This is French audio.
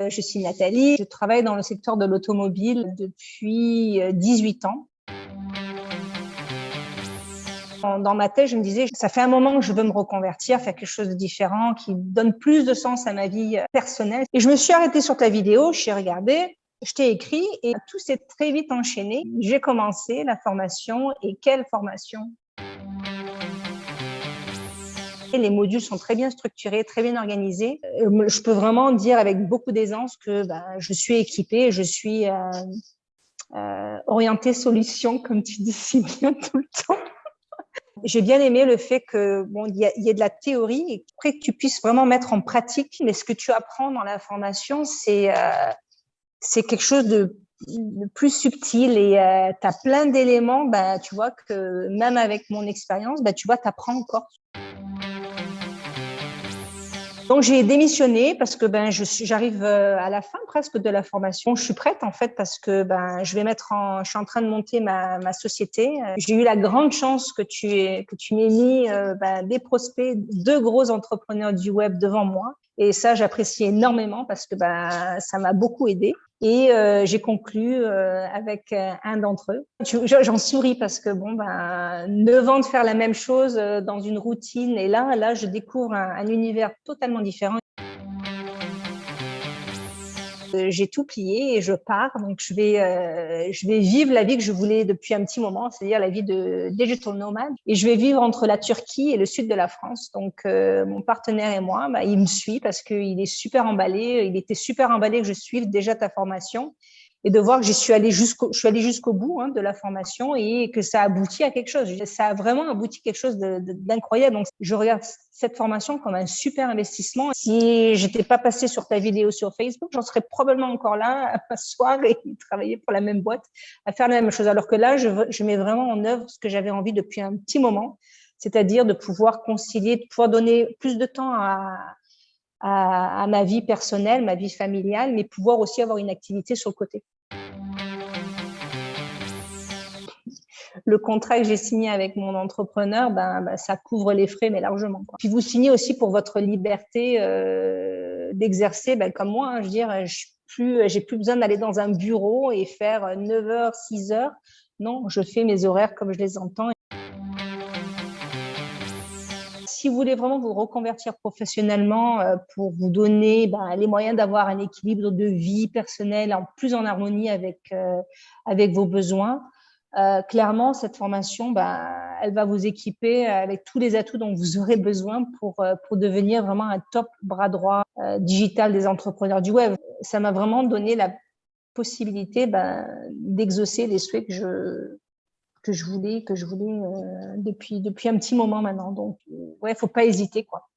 Je suis Nathalie, je travaille dans le secteur de l'automobile depuis 18 ans. Dans ma tête, je me disais, ça fait un moment que je veux me reconvertir, faire quelque chose de différent, qui donne plus de sens à ma vie personnelle. Et je me suis arrêtée sur ta vidéo, je suis regardée, je t'ai écrit et tout s'est très vite enchaîné. J'ai commencé la formation et quelle formation! Les modules sont très bien structurés, très bien organisés. Je peux vraiment dire avec beaucoup d'aisance que je suis équipée, je suis orientée solution, comme tu dis si bien tout le temps. J'ai bien aimé le fait que il y ait de la théorie et après que tu puisses vraiment mettre en pratique. Mais ce que tu apprends dans la formation, c'est quelque chose de plus subtil et tu as plein d'éléments. Tu vois que même avec mon expérience, tu vois, tu apprends encore. Donc j'ai démissionné parce que j'arrive à la fin presque de la formation. Je suis prête en fait parce que je suis en train de monter ma société. J'ai eu la grande chance que tu m'aies mis des prospects, deux gros entrepreneurs du web devant moi. Et ça, j'apprécie énormément parce que ça m'a beaucoup aidé. Et j'ai conclu avec un d'entre eux. J'en souris parce que 9 ans de faire la même chose dans une routine. Et là, je découvre un univers totalement différent. J'ai tout plié et je pars. Donc, je vais vivre la vie que je voulais depuis un petit moment, c'est-à-dire la vie de digital nomade. Et je vais vivre entre la Turquie et le sud de la France. Donc, mon partenaire et moi, il me suit parce qu'il est super emballé. Il était super emballé que je suive déjà ta formation et de voir que je suis allée jusqu'au bout de la formation et que ça aboutit à quelque chose. Ça a vraiment abouti à quelque chose d'incroyable. Donc, je regarde cette formation comme un super investissement. Si j'étais pas passée sur ta vidéo sur Facebook, j'en serais probablement encore là à m'asseoir et travailler pour la même boîte, à faire la même chose. Alors que là, je mets vraiment en œuvre ce que j'avais envie depuis un petit moment, c'est-à-dire de pouvoir concilier, de pouvoir donner plus de temps à ma vie personnelle, ma vie familiale, mais pouvoir aussi avoir une activité sur le côté. Le contrat que j'ai signé avec mon entrepreneur, ça couvre les frais, mais largement. Puis vous signez aussi pour votre liberté d'exercer, comme moi. Je veux dire, j'ai plus besoin d'aller dans un bureau et faire 9 heures, 6 heures. Non, je fais mes horaires comme je les entends. Si vous voulez vraiment vous reconvertir professionnellement pour vous donner les moyens d'avoir un équilibre de vie personnelle plus en harmonie avec vos besoins, clairement, cette formation, elle va vous équiper avec tous les atouts dont vous aurez besoin pour devenir vraiment un top bras droit digital des entrepreneurs du web. Ça m'a vraiment donné la possibilité d'exaucer les souhaits que je voulais depuis un petit moment maintenant. Donc, ouais, faut pas hésiter, quoi.